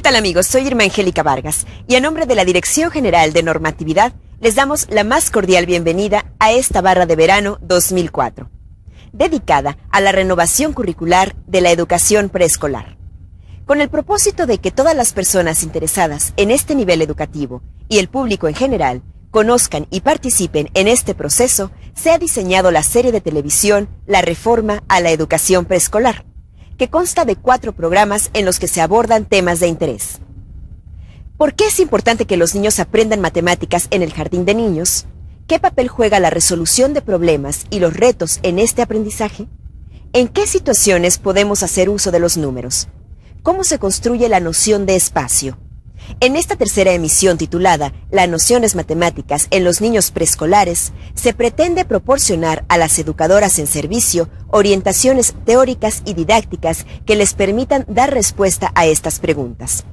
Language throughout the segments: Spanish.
tal, amigos? Soy Irma Angélica Vargas y a nombre de la Dirección General de Normatividad les damos la más cordial bienvenida a esta barra de verano 2004, dedicada a la renovación curricular de la educación preescolar. Con el propósito de que todas las personas interesadas en este nivel educativo y el público en general conozcan y participen en este proceso, se ha diseñado la serie de televisión La Reforma a la Educación Preescolar, que consta de 4 programas en los que se abordan temas de interés. ¿Por qué es importante que los niños aprendan matemáticas en el jardín de niños? ¿Qué papel juega la resolución de problemas y los retos en este aprendizaje? ¿En qué situaciones podemos hacer uso de los números? ¿Cómo se construye la noción de espacio? En esta tercera emisión titulada Las nociones matemáticas en los niños preescolares, se pretende proporcionar a las educadoras en servicio orientaciones teóricas y didácticas que les permitan dar respuesta a estas preguntas,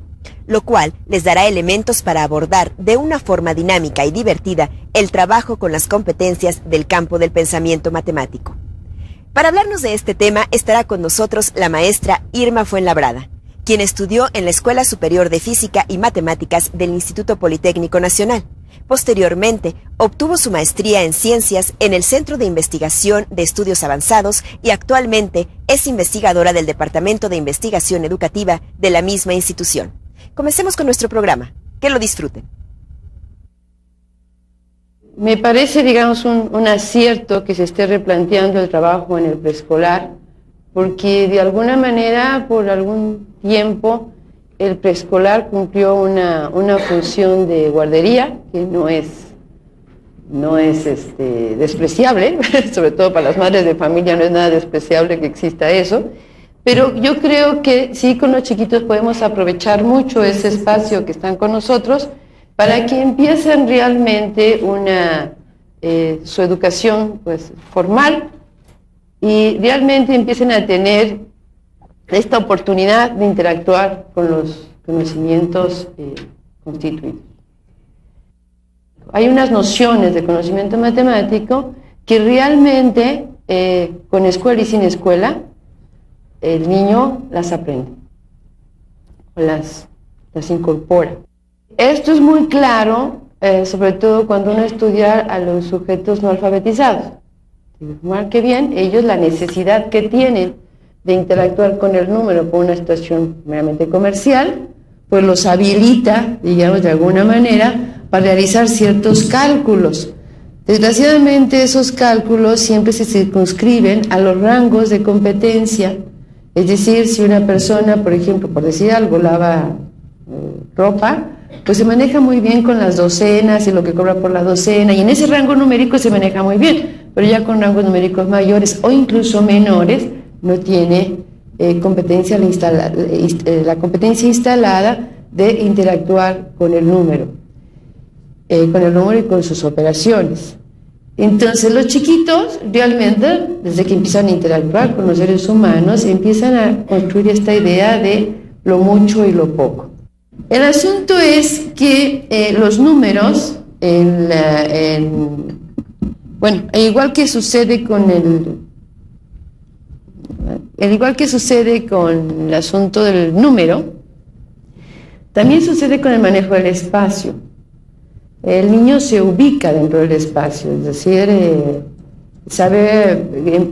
lo cual les dará elementos para abordar de una forma dinámica y divertida el trabajo con las competencias del campo del pensamiento matemático. Para hablarnos de este tema estará con nosotros la maestra Irma Fuenlabrada, quien estudió en la Escuela Superior de Física y Matemáticas del Instituto Politécnico Nacional. Posteriormente, obtuvo su maestría en Ciencias en el Centro de Investigación de Estudios Avanzados y actualmente es investigadora del Departamento de Investigación Educativa de la misma institución. Comencemos con nuestro programa. Que lo disfruten. Me parece, digamos, un acierto que se esté replanteando el trabajo en el preescolar, porque de alguna manera, por algún tiempo, el preescolar cumplió una función de guardería que no es despreciable, sobre todo para las madres de familia no es nada despreciable que exista eso, pero yo creo que sí, con los chiquitos podemos aprovechar mucho ese espacio que están con nosotros para que empiecen realmente su educación pues, formal, y realmente empiecen a tener esta oportunidad de interactuar con los conocimientos constituidos. Hay unas nociones de conocimiento matemático que realmente, con escuela y sin escuela, el niño las aprende, las incorpora. Esto es muy claro, sobre todo cuando uno estudia a los sujetos no alfabetizados. Marque bien, ellos la necesidad que tienen de interactuar con el número por una situación meramente comercial, pues los habilita, digamos, de alguna manera, para realizar ciertos cálculos. Desgraciadamente, esos cálculos siempre se circunscriben a los rangos de competencia. Es decir, si una persona, por ejemplo, por decir algo, lava ropa, pues se maneja muy bien con las docenas y lo que cobra por la docena, y en ese rango numérico se maneja muy bien, pero ya con rangos numéricos mayores o incluso menores no tiene la competencia instalada de interactuar con el número y con sus operaciones. Entonces los chiquitos realmente, desde que empiezan a interactuar con los seres humanos, empiezan a construir esta idea de lo mucho y lo poco. El asunto es que los números, igual que sucede con el asunto del número, también sucede con el manejo del espacio. El niño se ubica dentro del espacio, es decir,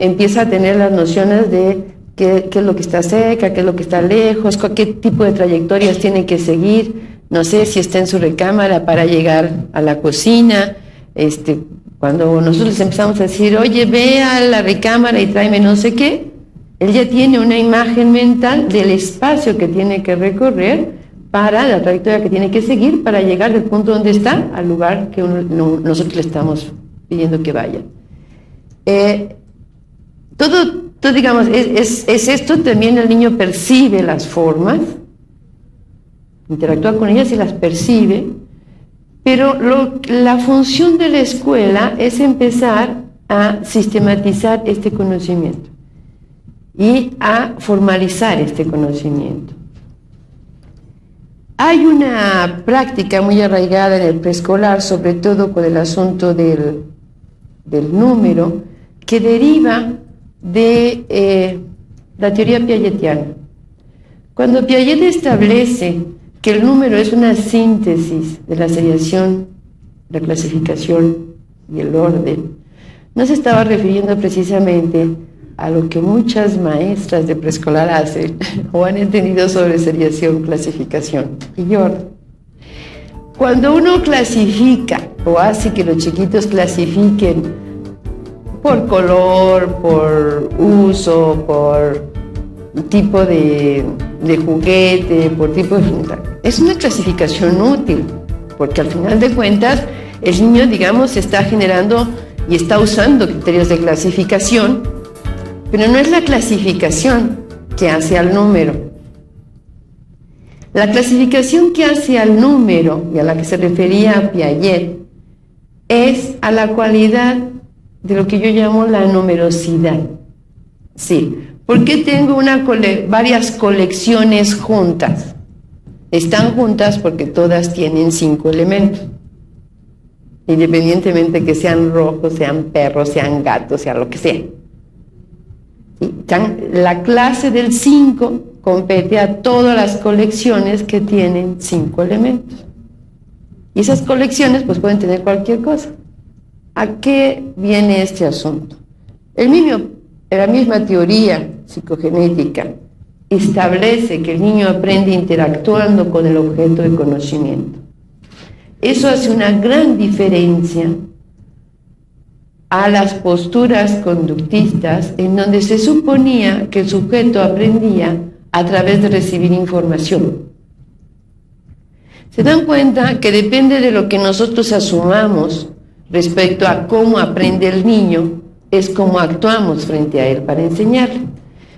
empieza a tener las nociones de qué es lo que está cerca, qué es lo que está lejos, qué tipo de trayectorias tiene que seguir, no sé si está en su recámara para llegar a la cocina. Cuando nosotros empezamos a decir, oye, ve a la recámara y tráeme no sé qué, él ya tiene una imagen mental del espacio que tiene que recorrer, para la trayectoria que tiene que seguir para llegar del punto donde está al lugar que nosotros le estamos pidiendo que vaya. Todo digamos, es esto. También el niño percibe las formas, interactúa con ellas y las percibe, pero la función de la escuela es empezar a sistematizar este conocimiento y a formalizar este conocimiento. Hay una práctica muy arraigada en el preescolar, sobre todo con el asunto del número, que deriva de la teoría piagetiana. Cuando Piaget establece que el número es una síntesis de la seriación, la clasificación y el orden, no se estaba refiriendo precisamente a lo que muchas maestras de preescolar hacen o han entendido sobre seriación, clasificación y orden. Cuando uno clasifica o hace que los chiquitos clasifiquen por color, por uso, por tipo de juguete, por tipo de... Es una clasificación útil, porque al final de cuentas el niño, digamos, está generando y está usando criterios de clasificación, pero no es la clasificación que hace al número. La clasificación que hace al número, y a la que se refería Piaget, es a la cualidad de lo que yo llamo la numerosidad. Sí, ¿por qué tengo varias colecciones juntas? Están juntas porque todas tienen 5 elementos. Independientemente que sean rojos, sean perros, sean gatos, sea lo que sea. La clase del 5 compete a todas las colecciones que tienen 5 elementos. Y esas colecciones pues pueden tener cualquier cosa. ¿A qué viene este asunto? La misma teoría psicogenética establece que el niño aprende interactuando con el objeto de conocimiento. Eso hace una gran diferencia a las posturas conductistas en donde se suponía que el sujeto aprendía a través de recibir información. ¿Se dan cuenta que depende de lo que nosotros asumamos respecto a cómo aprende el niño, es cómo actuamos frente a él para enseñarle?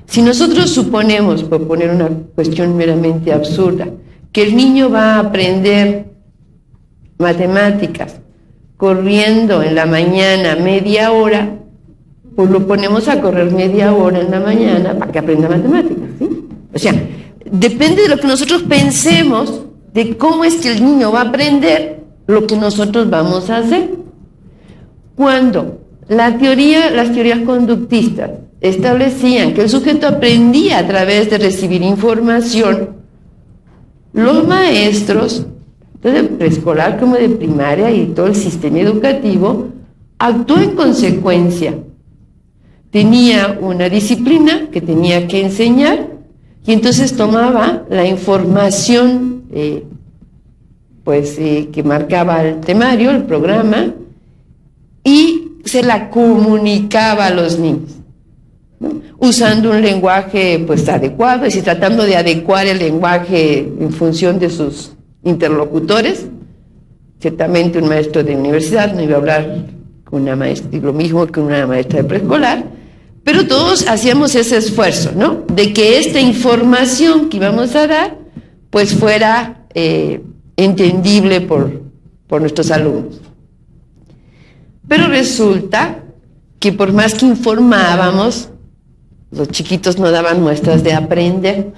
Si nosotros suponemos, por poner una cuestión meramente absurda, que el niño va a aprender matemáticas corriendo en la mañana media hora, pues lo ponemos a correr media hora en la mañana para que aprenda matemáticas, ¿sí? O sea, depende de lo que nosotros pensemos, de cómo es que el niño va a aprender lo que nosotros vamos a hacer. Cuando las teorías conductistas establecían que el sujeto aprendía a través de recibir información, los maestros, tanto de preescolar como de primaria y todo el sistema educativo, actuó en consecuencia. Tenía una disciplina que tenía que enseñar y entonces tomaba la información que marcaba el temario, el programa, y se la comunicaba a los niños, ¿no? Usando un lenguaje pues adecuado, es decir, tratando de adecuar el lenguaje en función de sus interlocutores. Ciertamente un maestro de universidad no iba a hablar con una maestra, lo mismo que una maestra de preescolar, pero todos hacíamos ese esfuerzo, ¿no? De que esta información que íbamos a dar pues fuera entendible por nuestros alumnos. Pero resulta que por más que informábamos, los chiquitos no daban muestras de aprender.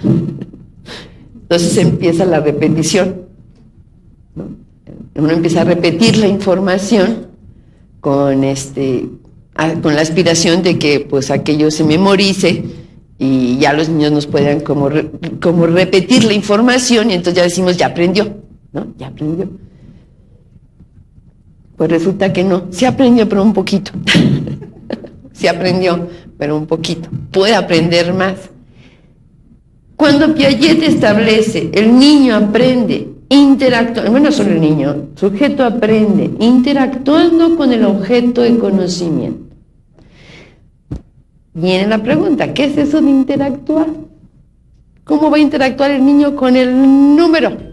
Entonces empieza la repetición, ¿no? Uno empieza a repetir la información con la aspiración de que pues aquello se memorice y ya los niños nos puedan como repetir la información y entonces ya decimos, ya aprendió, ¿no? Ya aprendió. Pues resulta que no, sí aprendió, pero un poquito. Sí aprendió, pero un poquito. Puede aprender más. Cuando Piaget establece, el niño aprende interactuando, bueno, solo el niño, el sujeto aprende interactuando con el objeto de conocimiento. Viene la pregunta, ¿qué es eso de interactuar? ¿Cómo va a interactuar el niño con el número?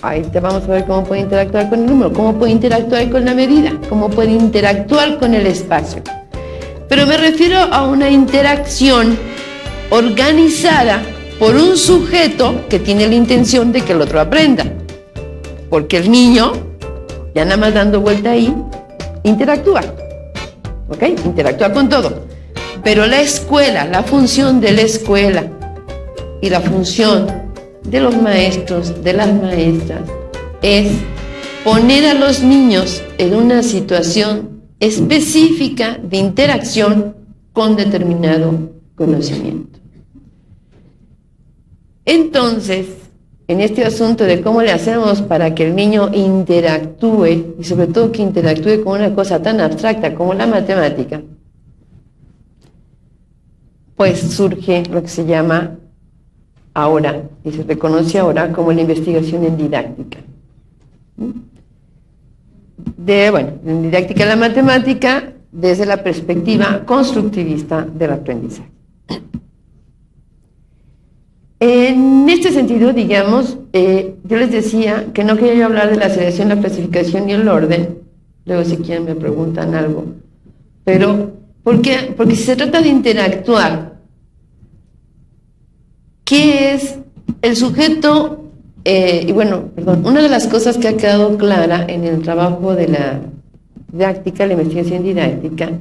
Ahí te vamos a ver cómo puede interactuar con el número, cómo puede interactuar con la medida, cómo puede interactuar con el espacio. Pero me refiero a una interacción organizada por un sujeto que tiene la intención de que el otro aprenda. Porque el niño, ya nada más dando vuelta ahí, interactúa. ¿Ok? Interactúa con todo. Pero la escuela, la función de la escuela y la función de los maestros, de las maestras, es poner a los niños en una situación específica de interacción con determinado conocimiento. Entonces, en este asunto de cómo le hacemos para que el niño interactúe, y sobre todo que interactúe con una cosa tan abstracta como la matemática, pues surge lo que se llama ahora, y se reconoce ahora como la investigación en didáctica. En didáctica de la matemática desde la perspectiva constructivista del aprendizaje. En este sentido, digamos, yo les decía que no quería yo hablar de la selección, la clasificación y el orden. Luego si quieren me preguntan algo. Pero, ¿por qué? Porque si se trata de interactuar, ¿qué es el sujeto? Una de las cosas que ha quedado clara en el trabajo de la didáctica, la investigación didáctica,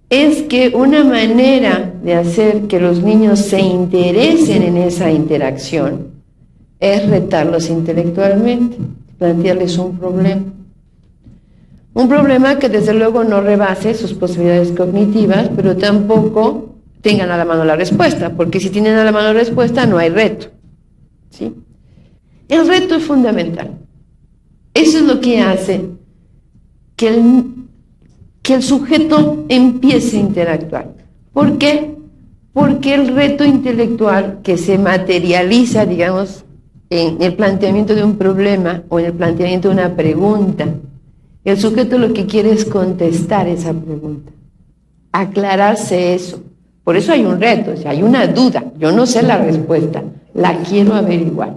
es que una manera de hacer que los niños se interesen en esa interacción es retarlos intelectualmente, plantearles un problema. Un problema que desde luego no rebase sus posibilidades cognitivas, pero tampoco tengan a la mano la respuesta, porque si tienen a la mano la respuesta no hay reto, ¿sí? El reto es fundamental. Eso es lo que hace que el sujeto empiece a interactuar. ¿Por qué? Porque el reto intelectual que se materializa, digamos, en el planteamiento de un problema o en el planteamiento de una pregunta, el sujeto lo que quiere es contestar esa pregunta, aclararse eso. Por eso hay un reto, o sea, hay una duda, yo no sé la respuesta, la quiero averiguar.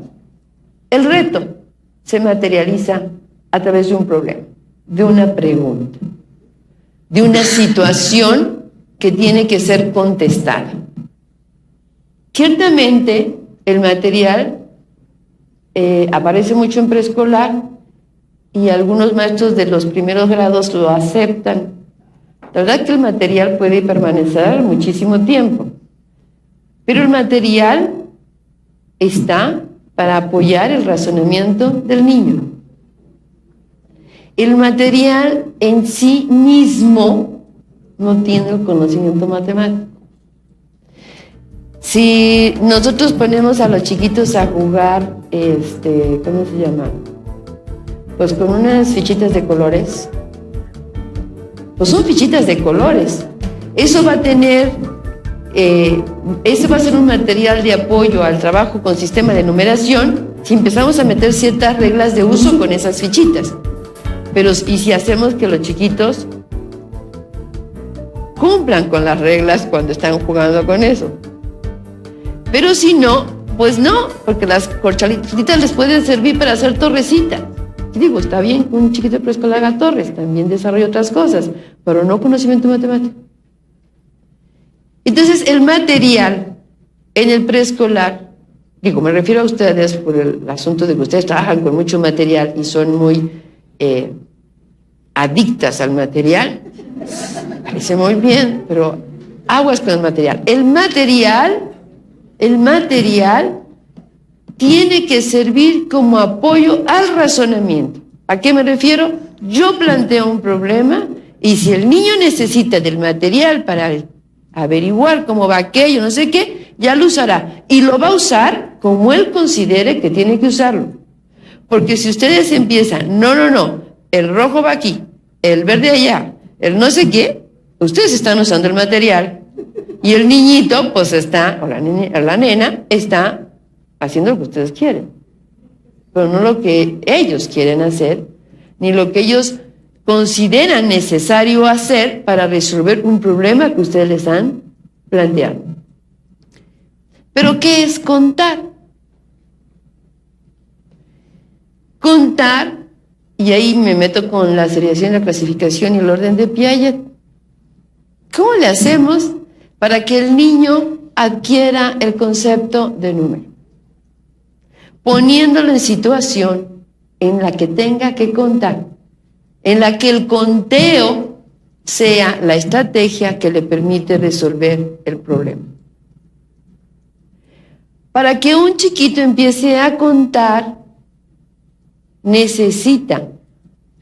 El reto se materializa a través de un problema, de una pregunta, de una situación que tiene que ser contestada. Ciertamente, el material aparece mucho en preescolar y algunos maestros de los primeros grados lo aceptan. La verdad que el material puede permanecer muchísimo tiempo, pero el material está para apoyar el razonamiento del niño. El material en sí mismo no tiene el conocimiento matemático. Si nosotros ponemos a los chiquitos a jugar, ¿cómo se llama? Pues con unas fichitas de colores, pues son fichitas de colores. Eso va a tener, ese va a ser un material de apoyo al trabajo con sistema de numeración si empezamos a meter ciertas reglas de uso con esas fichitas. Pero y si hacemos que los chiquitos cumplan con las reglas cuando están jugando con eso. Pero si no, pues no, porque las corchalitas les pueden servir para hacer torrecitas. Y digo, está bien que un chiquito de preescolar haga torres, también desarrolla otras cosas, pero no conocimiento matemático. Entonces, el material en el preescolar, digo, me refiero a ustedes por el asunto de que ustedes trabajan con mucho material y son muy adictas al material, parece muy bien, pero aguas con el material. El material tiene que servir como apoyo al razonamiento. ¿A qué me refiero? Yo planteo un problema y si el niño necesita del material para averiguar cómo va aquello, no sé qué, ya lo usará. Y lo va a usar como él considere que tiene que usarlo. Porque si ustedes empiezan, no, el rojo va aquí, el verde allá, el no sé qué, ustedes están usando el material y el niñito pues está, o la nena está haciendo lo que ustedes quieren, pero no lo que ellos quieren hacer, ni lo que ellos consideran necesario hacer para resolver un problema que ustedes les han planteado. ¿Pero qué es contar? Contar, y ahí me meto con la seriación, la clasificación y el orden de Piaget. ¿Cómo le hacemos para que el niño adquiera el concepto de número? Poniéndolo en situación en la que tenga que contar, en la que el conteo sea la estrategia que le permite resolver el problema. Para que un chiquito empiece a contar, necesita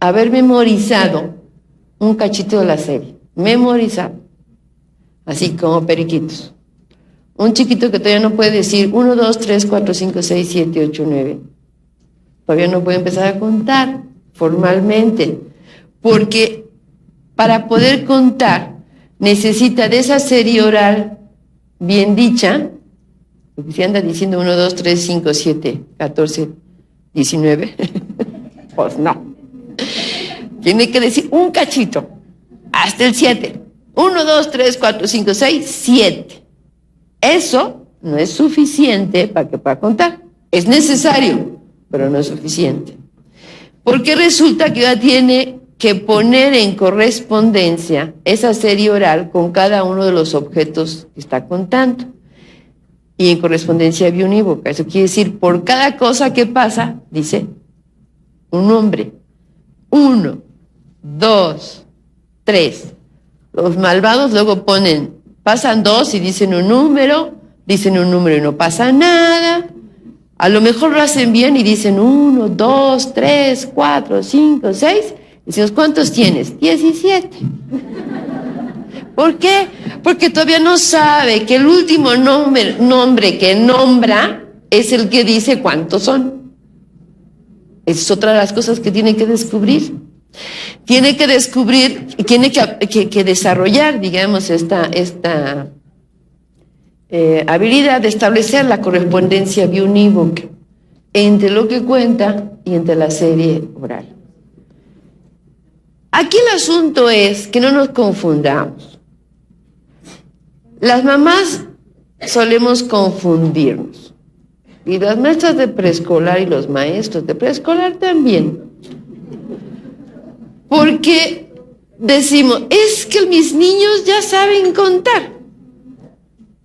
haber memorizado un cachito de la serie, memorizado, así como periquitos. Un chiquito que todavía no puede decir 1, 2, 3, 4, 5, 6, 7, 8, 9. Todavía no puede empezar a contar formalmente, porque para poder contar necesita de esa serie oral bien dicha, porque si anda diciendo 1, 2, 3, 5, 7, 14, 19, pues no. Tiene que decir un cachito, hasta el 7. 1, 2, 3, 4, 5, 6, 7. Eso no es suficiente para que pueda contar. Es necesario, pero no es suficiente. Porque resulta que ya tiene que poner en correspondencia esa serie oral con cada uno de los objetos que está contando. Y en correspondencia biunívoca. Eso quiere decir, por cada cosa que pasa, dice un nombre. 1, 2, 3. Los malvados luego pasan 2 y dicen un número y no pasa nada. A lo mejor lo hacen bien y dicen 1, 2, 3, 4, 5, 6. Decimos, ¿cuántos tienes? 17. ¿Por qué? Porque todavía no sabe que el último nombre que nombra es el que dice cuántos son. Esa es otra de las cosas que tiene que descubrir. Tiene que descubrir, tiene que desarrollar, digamos, esta habilidad de establecer la correspondencia biunívoca entre lo que cuenta y entre la serie oral. Aquí el asunto es que no nos confundamos. Las mamás solemos confundirnos, y las maestras de preescolar y los maestros de preescolar también. Porque decimos, es que mis niños ya saben contar.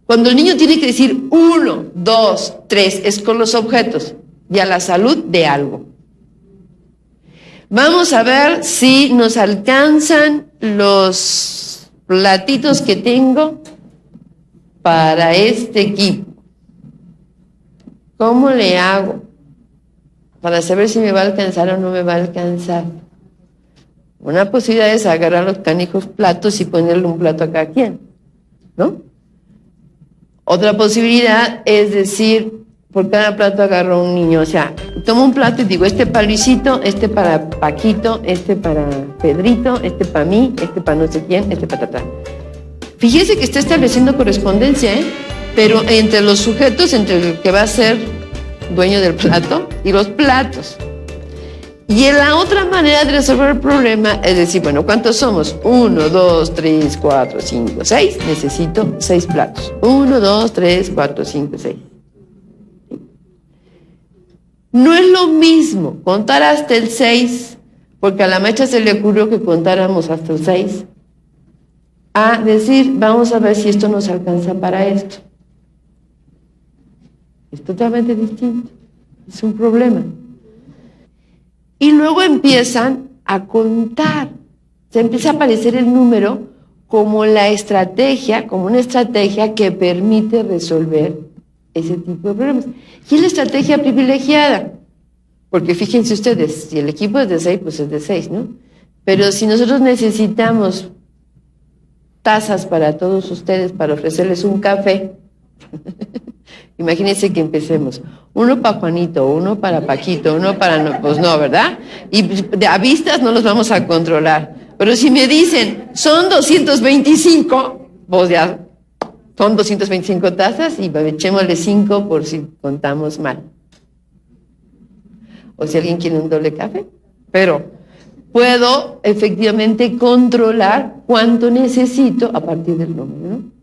Cuando el niño tiene que decir 1, 2, 3, es con los objetos y a la salud de algo. Vamos a ver si nos alcanzan los platitos que tengo para este equipo. ¿Cómo le hago para saber si me va a alcanzar o no me va a alcanzar? Una posibilidad es agarrar los canijos platos y ponerle un plato a cada quien, ¿no? Otra posibilidad es decir, por cada plato agarro un niño, o sea, tomo un plato y digo, este para Luisito, este para Paquito, este para Pedrito, este para mí, este para no sé quién, este para tatá. Fíjese que está estableciendo correspondencia, pero entre los sujetos, entre el que va a ser dueño del plato y los platos. Y la otra manera de resolver el problema es decir, bueno, ¿cuántos somos? 1, 2, 3, 4, 5, 6. Necesito 6 platos. 1, 2, 3, 4, 5, 6. No es lo mismo contar hasta el 6, porque a la maestra se le ocurrió que contáramos hasta el 6, a decir, vamos a ver si esto nos alcanza para esto. Es totalmente distinto. Es un problema. Y luego empiezan a contar. Se empieza a aparecer el número como la estrategia, como una estrategia que permite resolver ese tipo de problemas. Y es la estrategia privilegiada. Porque fíjense ustedes, si el equipo es de 6, pues es de 6, ¿no? Pero si nosotros necesitamos tazas para todos ustedes, para ofrecerles un café, imagínense que empecemos. Uno para Juanito, uno para Paquito, uno para... No, pues no, ¿verdad? Y a vistas no los vamos a controlar. Pero si me dicen, son 225, pues ya son 225 tazas y echémosle 5 por si contamos mal. O si alguien quiere un doble café. Pero puedo efectivamente controlar cuánto necesito a partir del número, ¿no?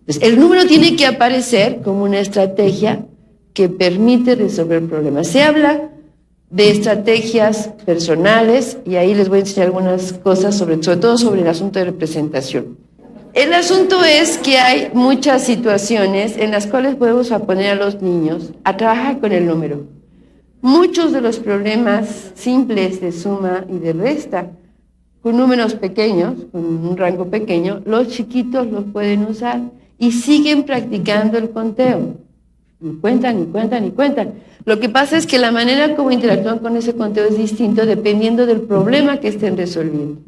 Entonces, el número tiene que aparecer como una estrategia que permite resolver problemas. Se habla de estrategias personales y ahí les voy a enseñar algunas cosas, sobre todo sobre el asunto de representación. El asunto es que hay muchas situaciones en las cuales podemos poner a los niños a trabajar con el número. Muchos de los problemas simples de suma y de resta, con números pequeños, con un rango pequeño, los chiquitos los pueden usar y siguen practicando el conteo. Y cuentan, y cuentan, y cuentan. Lo que pasa es que la manera como interactúan con ese conteo es distinto dependiendo del problema que estén resolviendo.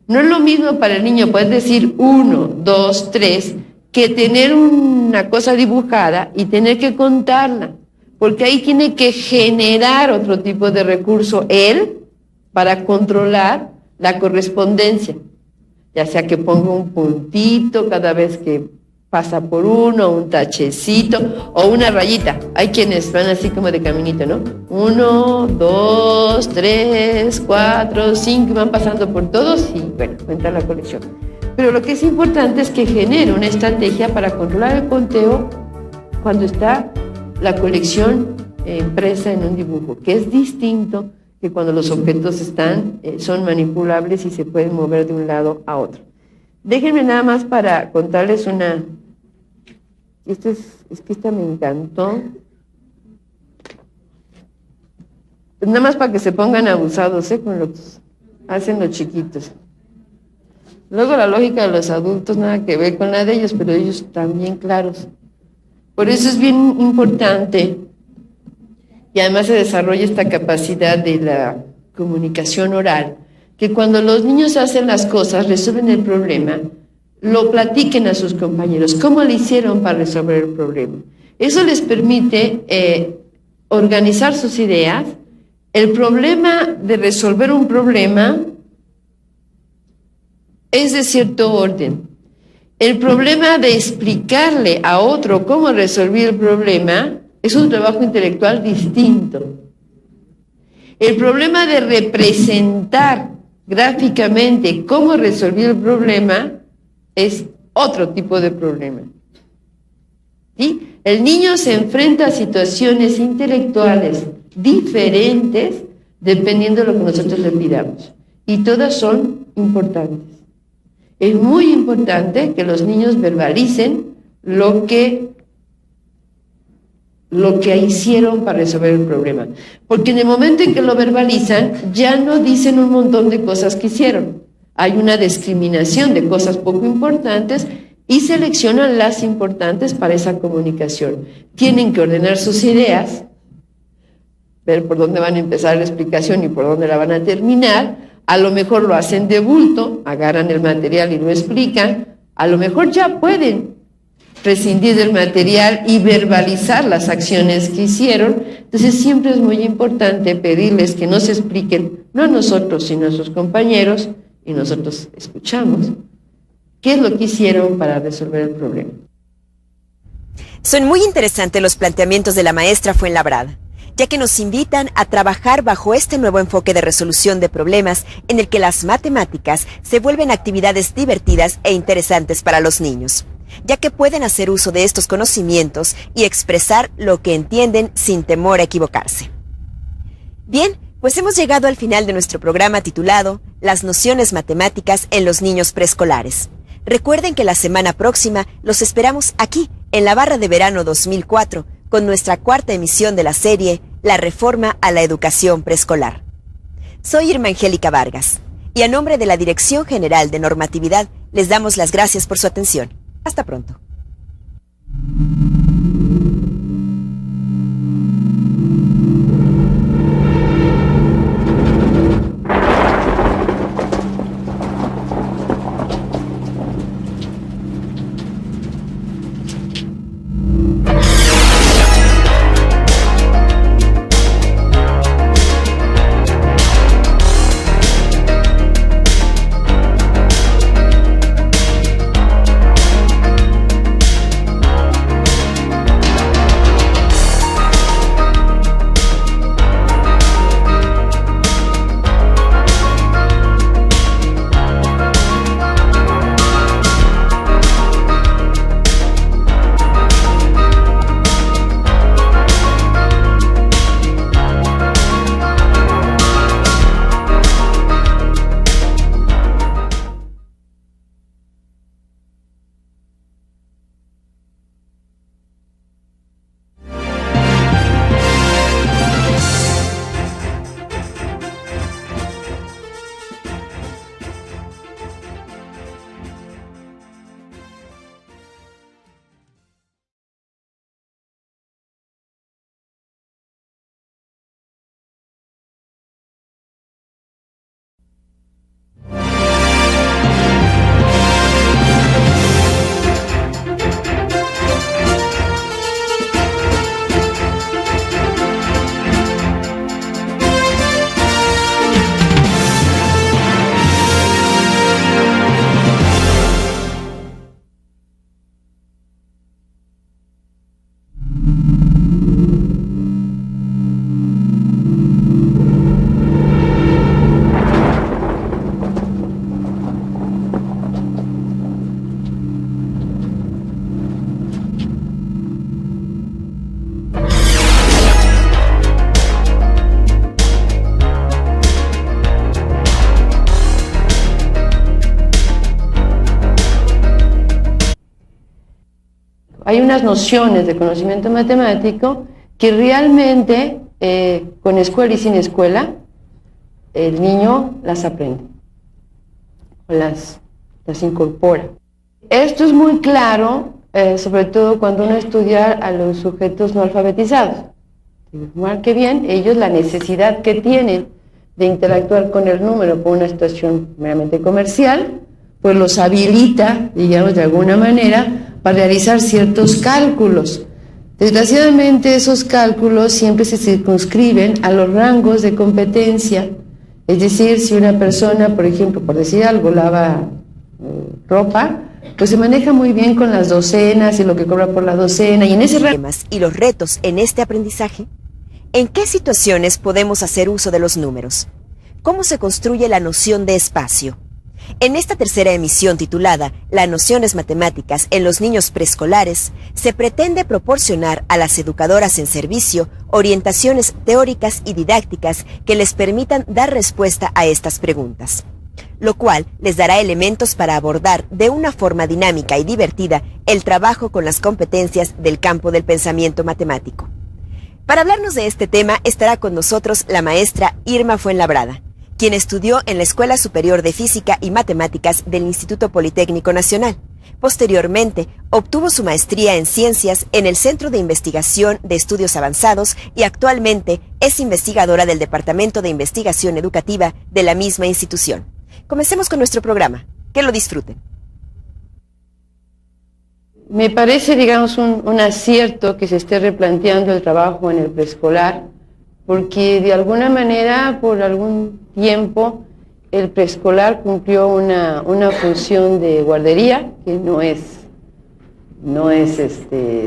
No es lo mismo para el niño poder decir 1, 2, 3 que tener una cosa dibujada y tener que contarla, porque ahí tiene que generar otro tipo de recurso él para controlar la correspondencia, ya sea que ponga un puntito cada vez que pasa por uno, un tachecito o una rayita. Hay quienes van así como de caminito, ¿no? 1, 2, 3, 4, 5, y van pasando por todos y bueno, cuenta la colección. Pero lo que es importante es que genere una estrategia para controlar el conteo cuando está la colección impresa en un dibujo, que es distinto que cuando los objetos son manipulables y se pueden mover de un lado a otro. Déjenme nada más para contarles una... es que esta me encantó. Nada más para que se pongan abusados, con lo que hacen los chiquitos. Luego la lógica de los adultos nada que ver con la de ellos, pero ellos también claros. Por eso es bien importante, y además se desarrolla esta capacidad de la comunicación oral, que cuando los niños hacen las cosas, resuelven el problema, lo platiquen a sus compañeros, cómo le hicieron para resolver el problema. Eso les permite organizar sus ideas. El problema de resolver un problema es de cierto orden. El problema de explicarle a otro cómo resolver el problema es un trabajo intelectual distinto. El problema de representar gráficamente cómo resolver el problema es otro tipo de problema. ¿Sí? El niño se enfrenta a situaciones intelectuales diferentes dependiendo de lo que nosotros le pidamos. Y todas son importantes. Es muy importante que los niños verbalicen lo que hicieron para resolver el problema. Porque en el momento en que lo verbalizan, ya no dicen un montón de cosas que hicieron. Hay una discriminación de cosas poco importantes y seleccionan las importantes para esa comunicación. Tienen que ordenar sus ideas, ver por dónde van a empezar la explicación y por dónde la van a terminar. A lo mejor lo hacen de bulto, agarran el material y lo explican. A lo mejor ya pueden prescindir del material y verbalizar las acciones que hicieron. Entonces siempre es muy importante pedirles que nos expliquen, no a nosotros, sino a sus compañeros, y nosotros escuchamos qué es lo que hicieron para resolver el problema. Son muy interesantes los planteamientos de la maestra Fuenlabrada, ya que nos invitan a trabajar bajo este nuevo enfoque de resolución de problemas en el que las matemáticas se vuelven actividades divertidas e interesantes para los niños, ya que pueden hacer uso de estos conocimientos y expresar lo que entienden sin temor a equivocarse. Bien, pues hemos llegado al final de nuestro programa titulado Las nociones matemáticas en los niños preescolares. Recuerden que la semana próxima los esperamos aquí, en la Barra de Verano 2004, con nuestra cuarta emisión de la serie La Reforma a la Educación Preescolar. Soy Irma Angélica Vargas, y a nombre de la Dirección General de Normatividad les damos las gracias por su atención. Hasta pronto. hay unas nociones de conocimiento matemático que realmente con escuela y sin escuela el niño las aprende, las incorpora. Esto es muy claro, sobre todo cuando uno estudia a los sujetos no alfabetizados. Marque bien, ellos la necesidad que tienen de interactuar con el número por una situación meramente comercial, pues los habilita, digamos, de alguna manera, para realizar ciertos cálculos. Desgraciadamente esos cálculos siempre se circunscriben a los rangos de competencia. Es decir, si una persona, por ejemplo, por decir algo, lava ropa, pues se maneja muy bien con las docenas y lo que cobra por la docena. Y en ese y los retos en este aprendizaje, ¿en qué situaciones podemos hacer uso de los números? ¿Cómo se construye la noción de espacio? En esta tercera emisión titulada Las nociones matemáticas en los niños preescolares, se pretende proporcionar a las educadoras en servicio orientaciones teóricas y didácticas que les permitan dar respuesta a estas preguntas, lo cual les dará elementos para abordar de una forma dinámica y divertida el trabajo con las competencias del campo del pensamiento matemático. Para hablarnos de este tema estará con nosotros la maestra Irma Fuenlabrada, quien estudió en la Escuela Superior de Física y Matemáticas del Instituto Politécnico Nacional. Posteriormente, obtuvo su maestría en Ciencias en el Centro de Investigación de Estudios Avanzados y actualmente es investigadora del Departamento de Investigación Educativa de la misma institución. Comencemos con nuestro programa. Que lo disfruten. Me parece, digamos, un acierto que se esté replanteando el trabajo en el preescolar, porque de alguna manera, por algún tiempo, el preescolar cumplió una función de guardería que no es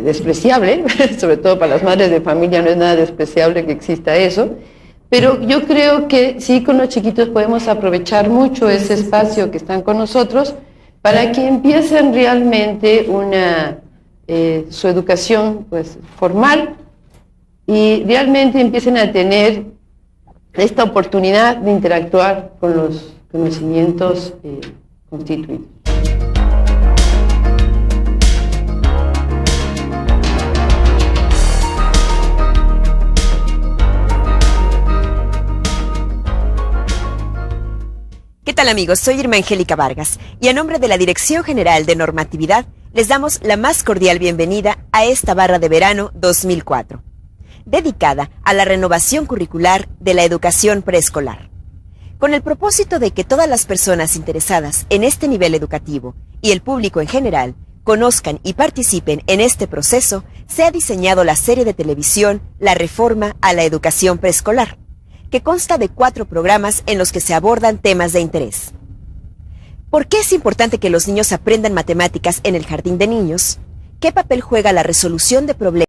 despreciable, sobre todo para las madres de familia no es nada despreciable que exista eso, pero yo creo que sí, con los chiquitos podemos aprovechar mucho ese espacio que están con nosotros para que empiecen realmente su educación pues, formal, y realmente empiecen a tener esta oportunidad de interactuar con los conocimientos constituidos. ¿Qué tal amigos? Soy Irma Angélica Vargas y a nombre de la Dirección General de Normatividad les damos la más cordial bienvenida a esta barra de verano 2004. Dedicada a la renovación curricular de la educación preescolar, con el propósito de que todas las personas interesadas en este nivel educativo y el público en general conozcan y participen en este proceso, se ha diseñado la serie de televisión La Reforma a la Educación Preescolar, que consta de 4 programas en los que se abordan temas de interés. ¿Por qué es importante que los niños aprendan matemáticas en el jardín de niños? ¿Qué papel juega la resolución de problemas